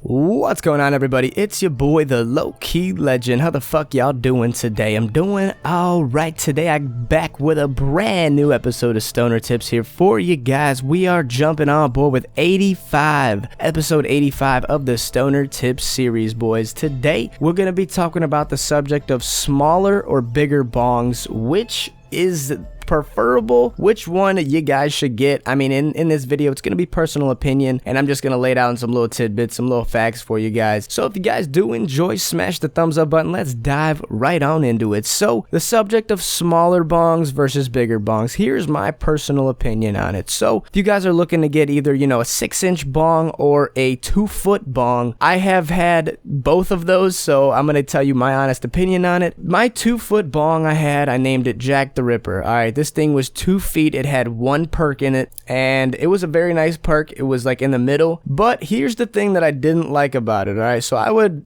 What's going on, everybody? It's your boy, the LowkeyLegend. How the fuck y'all doing today? I'm doing alright today. I'm back with a brand new episode of Stoner Tips here for you guys. We are jumping on board with episode 85 of the Stoner Tips series, boys. Today, we're going to be talking about the subject of smaller or bigger bongs, which is preferable, which one you guys should get. I mean, in this video, it's going to be personal opinion, and I'm just going to lay down some little tidbits, some little facts for you guys. So if you guys do enjoy, smash the thumbs up button. Let's dive right on into it. So the subject of smaller bongs versus bigger bongs, here's my personal opinion on it. So if you guys are looking to get either, you know, a 6-inch bong or a 2-foot bong, I have had both of those, so I'm going to tell you my honest opinion on it. My 2-foot bong I named it Jack the Ripper. All right, this thing was 2 feet. It had 1 perk in it, and it was a very nice perk. It was like in the middle, but here's the thing that I didn't like about it. All right, so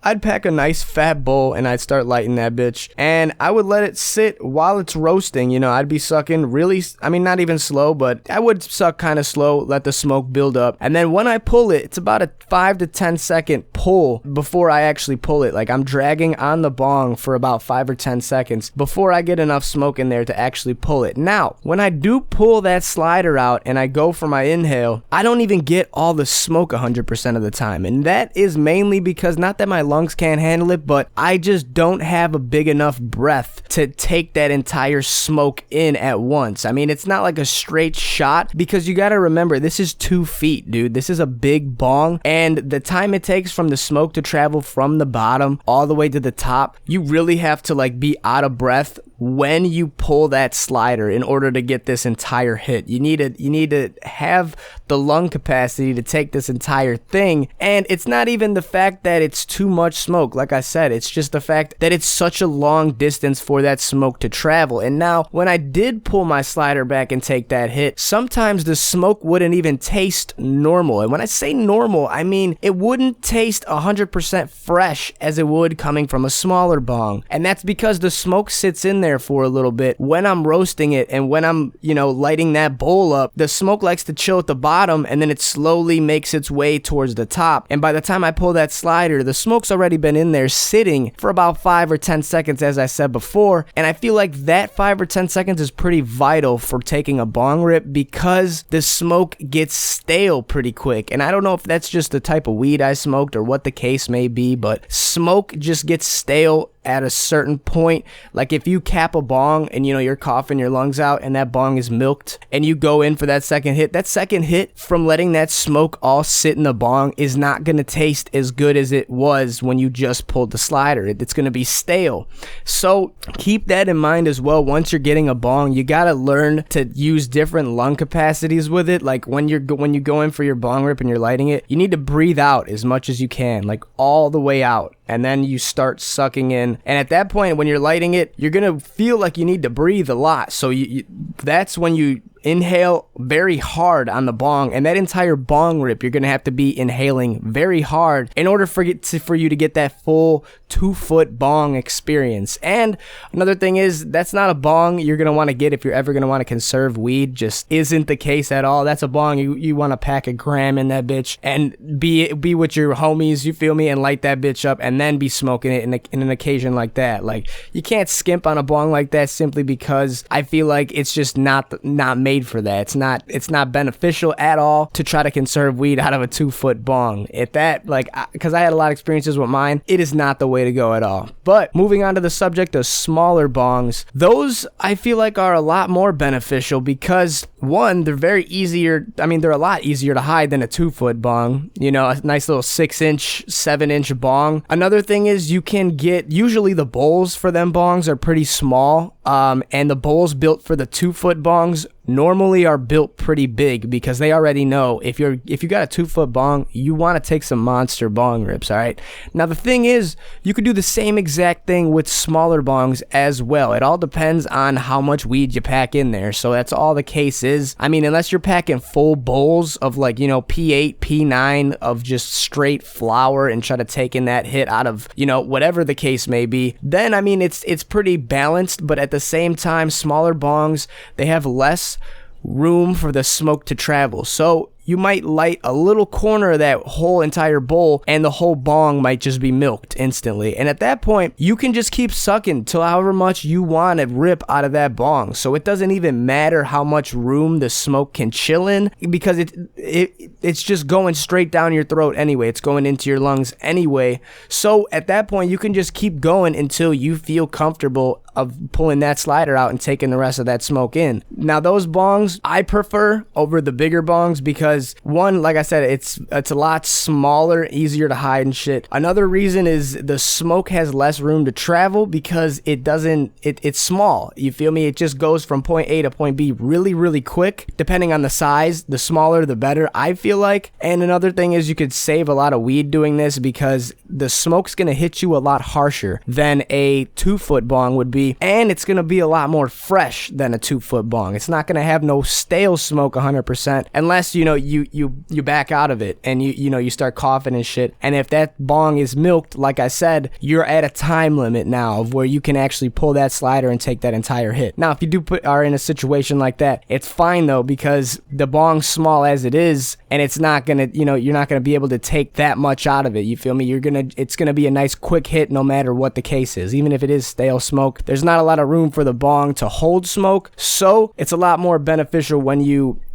I'd pack a nice fat bowl and I'd start lighting that bitch, and I would let it sit while it's roasting. You know, I'd be sucking really, I mean, not even slow, but I would suck kind of slow, let the smoke build up, and then when I pull it, it's about a 5 to 10 second pull before I actually pull it. Like, I'm dragging on the bong for about 5 or 10 seconds before I get enough smoke in there to actually pull it. Now, when I do pull that slider out and I go for my inhale, I don't even get all the smoke 100% of the time. And that is mainly because, not that my lungs can't handle it, but I just don't have a big enough breath to take that entire smoke in at once. I mean, it's not like a straight shot, because you gotta remember, this is 2 feet, dude. This is a big bong, and the time it takes from the smoke to travel from the bottom all the way to the top, you really have to like be out of breath when you pull that slider in order to get this entire hit. You need to have the lung capacity to take this entire thing. And it's not even the fact that it's too much smoke. Like I said, it's just the fact that it's such a long distance for that smoke to travel. And now, when I did pull my slider back and take that hit, sometimes the smoke wouldn't even taste normal. And when I say normal, I mean it wouldn't taste 100% fresh as it would coming from a smaller bong. And that's because the smoke sits in there for a little bit when I'm roasting it, and when I'm, you know, lighting that bowl up, the smoke likes to chill at the bottom, and then it slowly makes its way towards the top. And by the time I pull that slider, the smoke's already been in there sitting for about 5 or 10 seconds, as I said before. And I feel like that 5 or 10 seconds is pretty vital for taking a bong rip, because the smoke gets stale pretty quick. And I don't know if that's just the type of weed I smoked or what the case may be, but smoke just gets stale at a certain point. Like, if you cap a bong and, you know, you're coughing your lungs out and that bong is milked, and you go in for that second hit from letting that smoke all sit in the bong is not going to taste as good as it was when you just pulled the slider. It's going to be stale. So keep that in mind as well. Once you're getting a bong, you got to learn to use different lung capacities with it. Like, when you go in for your bong rip and you're lighting it, you need to breathe out as much as you can, like all the way out, and then you start sucking in. And at that point, when you're lighting it, you're gonna feel like you need to breathe a lot. So that's when you inhale very hard on the bong, and that entire bong rip, you're gonna have to be inhaling very hard in order for you to get that full 2-foot bong experience. And another thing is, that's not a bong you're gonna want to get if you're ever gonna want to conserve weed. Just isn't the case at all. That's a bong you want to pack a gram in that bitch and be with your homies, you feel me, and light that bitch up, and then be smoking it in an occasion like that. Like, you can't skimp on a bong like that, simply because I feel like it's just not made for that. It's not beneficial at all to try to conserve weed out of a 2-foot bong. If that, like, because I had a lot of experiences with mine, it is not the way to go at all. But moving on to the subject of smaller bongs, those I feel like are a lot more beneficial, because one, they're a lot easier to hide than a 2-foot bong. You know, a nice little 6-inch, 7-inch bong. Another thing is, you can get, usually the bowls for them bongs are pretty small, and the bowls built for the 2-foot bongs normally are built pretty big, because they already know if you got a 2-foot bong, you want to take some monster bong rips. All right, now the thing is, you could do the same exact thing with smaller bongs as well. It all depends on how much weed you pack in there. So that's all the case is. I mean, unless you're packing full bowls of, like, you know, P8 P9 of just straight flower and try to take in that hit out of, you know, whatever the case may be, then I mean, it's pretty balanced. But at the same time, smaller bongs, they have less room for the smoke to travel. So you might light a little corner of that whole entire bowl and the whole bong might just be milked instantly. And at that point, you can just keep sucking till however much you want to rip out of that bong. So it doesn't even matter how much room the smoke can chill in, because it's just going straight down your throat anyway. It's going into your lungs anyway. So at that point, you can just keep going until you feel comfortable of pulling that slider out and taking the rest of that smoke in. Now, those bongs I prefer over the bigger bongs because, one, like I said, it's a lot smaller, easier to hide and shit. Another reason is the smoke has less room to travel because it's small. You feel me? It just goes from point A to point B really, really quick. Depending on the size, the smaller the better, I feel like. And another thing is you could save a lot of weed doing this because the smoke's gonna hit you a lot harsher than a 2-foot bong would be, and it's gonna be a lot more fresh than a 2-foot bong. It's not gonna have no stale smoke 100% unless you back out of it and you start coughing and shit. And if that bong is milked, like I said, you're at a time limit now of where you can actually pull that slider and take that entire hit. Now, if you are in a situation like that, it's fine though, because the bong's small as it is, and it's not gonna, you're not gonna be able to take that much out of it. You feel me? It's gonna be a nice quick hit no matter what the case is. Even if it is stale smoke, there's not a lot of room for the bong to hold smoke, so it's a lot more beneficial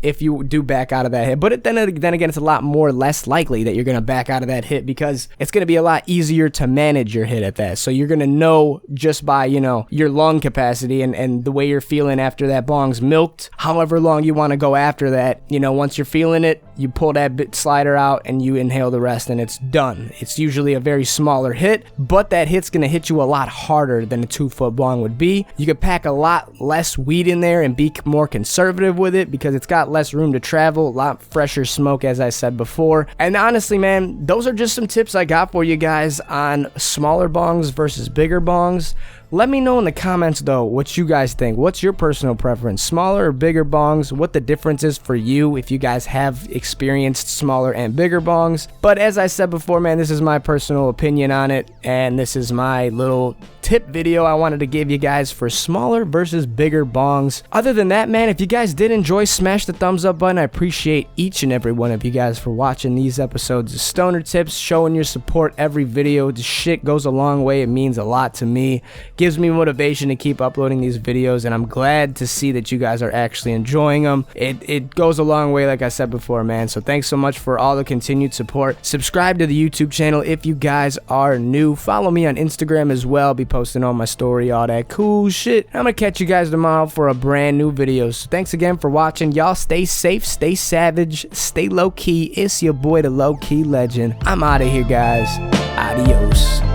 if you do back out of that hit. But then again, it's a lot more less likely that you're gonna back out of that hit because it's gonna be a lot easier to manage your hit at that. So you're gonna know just by your lung capacity and the way you're feeling after that bong's milked, however long you want to go after that. Once you're feeling it, you pull that slider out and you inhale the rest and it's done. It's usually a very smaller hit, but that hit's gonna hit you a lot harder than a 2-foot bong would be. You could pack a lot less weed in there and be more conservative with it because it's got less room to travel, a lot fresher smoke, as I said before. And honestly, man, those are just some tips I got for you guys on smaller bongs versus bigger bongs. Let me know in the comments though what you guys think. What's your personal preference, smaller or bigger bongs? What the difference is for you if you guys have experienced smaller and bigger bongs. But as I said before, man, this is my personal opinion on it, and this is my little tip video I wanted to give you guys for smaller versus bigger bongs. Other than that, man, if you guys did enjoy, smash the thumbs up button. I appreciate each and every one of you guys for watching these episodes of Stoner Tips, showing your support every video. This shit goes a long way. It means a lot to me. Gives me motivation to keep uploading these videos, and I'm glad to see that you guys are actually enjoying them. It goes a long way, like I said before, man. So thanks so much for all the continued support. Subscribe to the YouTube channel if you guys are new. Follow me on Instagram as well. Be posting on my story, all that cool shit. I'm gonna catch you guys tomorrow for a brand new video. So thanks again for watching. Y'all stay safe, stay savage, stay low key. It's your boy, the LowkeyLegend. I'm out of here, guys. Adios.